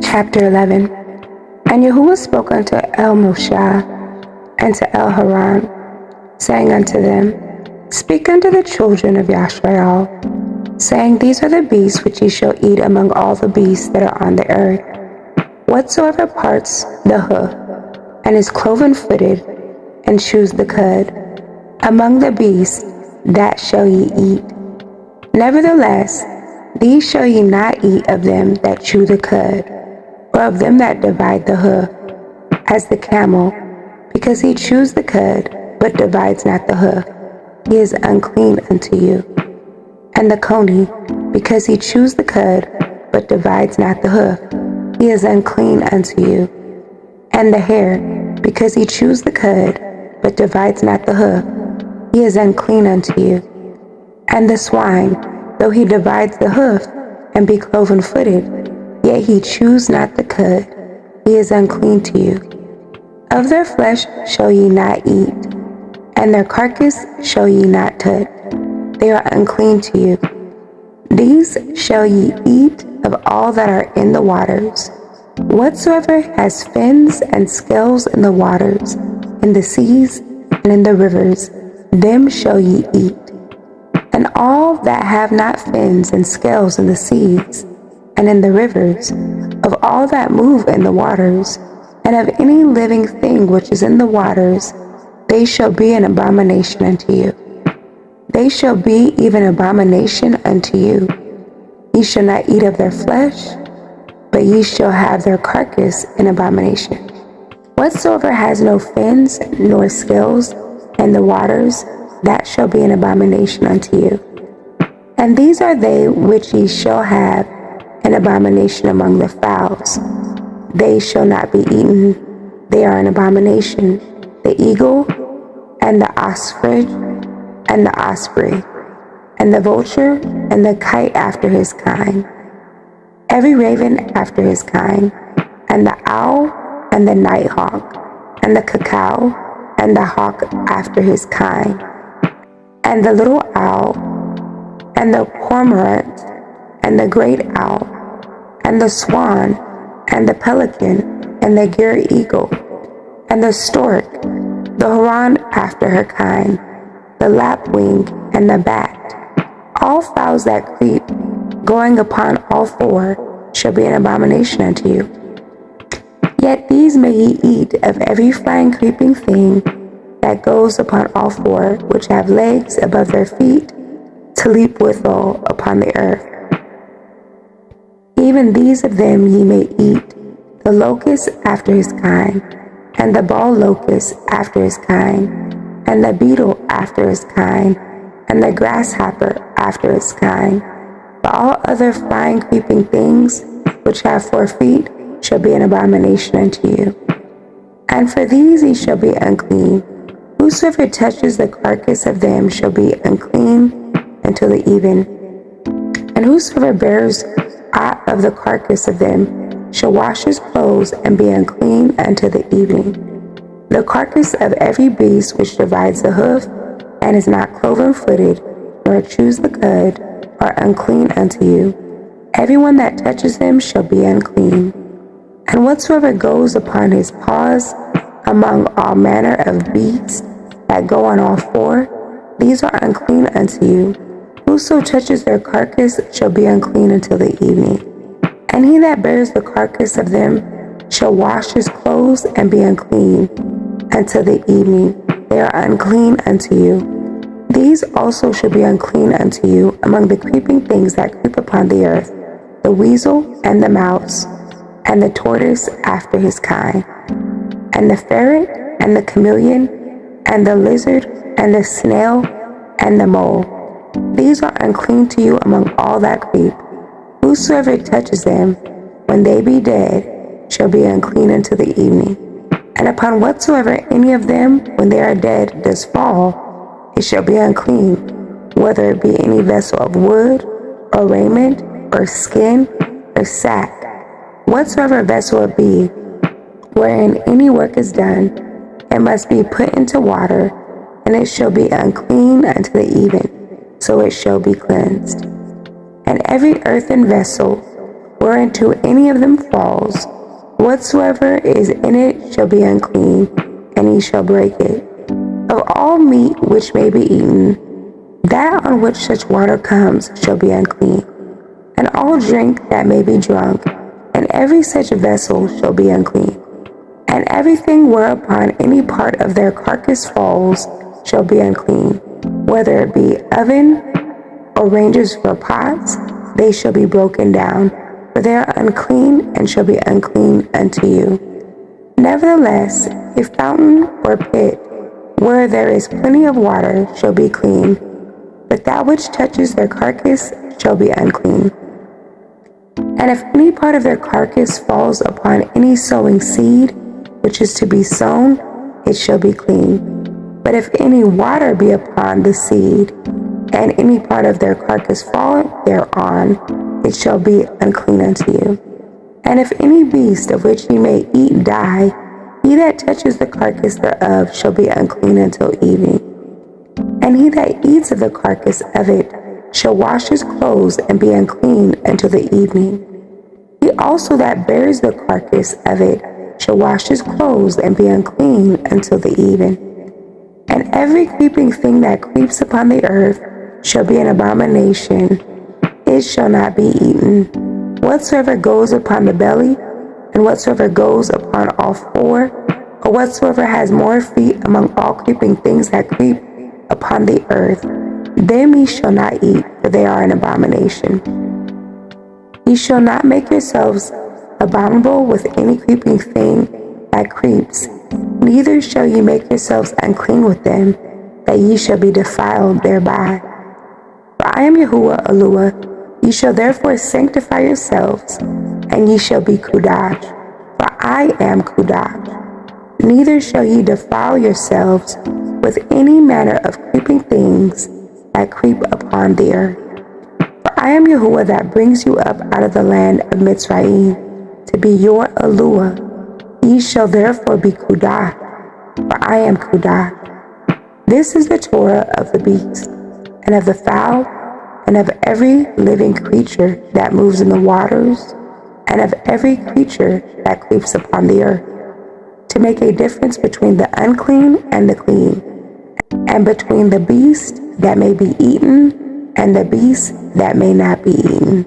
Chapter 11. And Yahuwah spoke unto El-Moshe and to El-Haran, saying unto them, Speak unto the children of Yashrael, saying, These are the beasts which ye shall eat among all the beasts that are on the earth. Whatsoever parts the hoof, and is cloven-footed, and chews the cud, among the beasts, that shall ye eat. Nevertheless, these shall ye not eat of them that chew the cud, or of them that divide the hoof, as the camel, because he chews the cud, but divides not the hoof, he is unclean unto you. And the coney, because he chews the cud, but divides not the hoof, he is unclean unto you. And the hare, because he chews the cud, but divides not the hoof, he is unclean unto you. And the swine, though he divides the hoof, and be cloven-footed, yet he chews not the cud, he is unclean to you. Of their flesh shall ye not eat, and their carcass shall ye not touch, they are unclean to you. These shall ye eat of all that are in the waters. Whatsoever has fins and scales in the waters, in the seas, and in the rivers, them shall ye eat. And all that have not fins and scales in the seas, and in the rivers, of all that move in the waters, and of any living thing which is in the waters, they shall be an abomination unto you. They shall be even abomination unto you. Ye shall not eat of their flesh, but ye shall have their carcass in abomination. Whatsoever has no fins nor scales in the waters, that shall be an abomination unto you. And these are they which ye shall have an abomination among the fowls. They shall not be eaten, they are an abomination. The eagle, and the ostrich, and the osprey, and the vulture, and the kite after his kind, every raven after his kind, and the owl, and the nighthawk, and the cacao, and the hawk after his kind, and the little owl, and the cormorant, and the great owl, and the swan, and the pelican, and the gier eagle, and the stork, the heron after her kind, the lapwing, and the bat. All fowls that creep, going upon all four, shall be an abomination unto you. Yet these may ye eat of every flying creeping thing that goes upon all four, which have legs above their feet, to leap withal upon the earth. Even these of them ye may eat, the locust after his kind, and the ball locust after his kind, and the beetle after his kind, and the grasshopper after his kind. But all other flying creeping things which have 4 feet shall be an abomination unto you. And for these ye shall be unclean. Whosoever touches the carcass of them shall be unclean until the even. And whosoever bears aught of the carcass of them shall wash his clothes and be unclean until the evening. The carcass of every beast which divides the hoof, and is not cloven-footed, nor chews the cud, are unclean unto you. Everyone that touches them shall be unclean. And whatsoever goes upon his paws among all manner of beasts that go on all 4, these are unclean unto you. Whoso touches their carcass shall be unclean until the evening. And he that bears the carcass of them shall wash his clothes and be unclean until the evening. They are unclean unto you. These also shall be unclean unto you among the creeping things that creep upon the earth, the weasel and the mouse, and the tortoise after his kind, and the ferret, and the chameleon, and the lizard, and the snail, and the mole. These are unclean to you among all that creep. Whosoever touches them, when they be dead, shall be unclean until the evening. And upon whatsoever any of them, when they are dead, does fall, it shall be unclean, whether it be any vessel of wood, or raiment, or skin, or sack. Whatsoever vessel it be, wherein any work is done, it must be put into water, and it shall be unclean until the even, so it shall be cleansed. And every earthen vessel, whereinto any of them falls, whatsoever is in it shall be unclean, and he shall break it. Of all meat which may be eaten, that on which such water comes shall be unclean, and all drink that may be drunk, and every such vessel shall be unclean. And everything whereupon any part of their carcass falls shall be unclean, whether it be oven or ranges for pots, they shall be broken down, for they are unclean and shall be unclean unto you. Nevertheless, a fountain or pit, where there is plenty of water, shall be clean, but that which touches their carcass shall be unclean. And if any part of their carcass falls upon any sowing seed, which is to be sown, it shall be clean. But if any water be upon the seed, and any part of their carcass fall thereon, it shall be unclean unto you. And if any beast of which ye may eat die, he that touches the carcass thereof shall be unclean until evening. And he that eats of the carcass of it shall wash his clothes and be unclean until the evening. He also that bears the carcass of it shall wash his clothes and be unclean until the even. And every creeping thing that creeps upon the earth shall be an abomination. It shall not be eaten. Whatsoever goes upon the belly, and whatsoever goes upon all four, or whatsoever has more feet among all creeping things that creep upon the earth, them ye shall not eat, for they are an abomination. Ye shall not make yourselves abominable with any creeping thing that creeps, neither shall ye make yourselves unclean with them, that ye shall be defiled thereby. For I am Yahuwah Eluah. Ye shall therefore sanctify yourselves, and ye shall be Kudash, for I am Kudash. Neither shall ye defile yourselves with any manner of creeping things that creep upon the earth. For I am Yahuwah that brings you up out of the land of Mitzrayim, to be your Eluah. Ye shall therefore be Kudash, for I am Kudash. This is the Torah of the beast, and of the fowl, and of every living creature that moves in the waters, and of every creature that creeps upon the earth, to make a difference between the unclean and the clean, and between the beast that may be eaten and the beast that may not be eaten.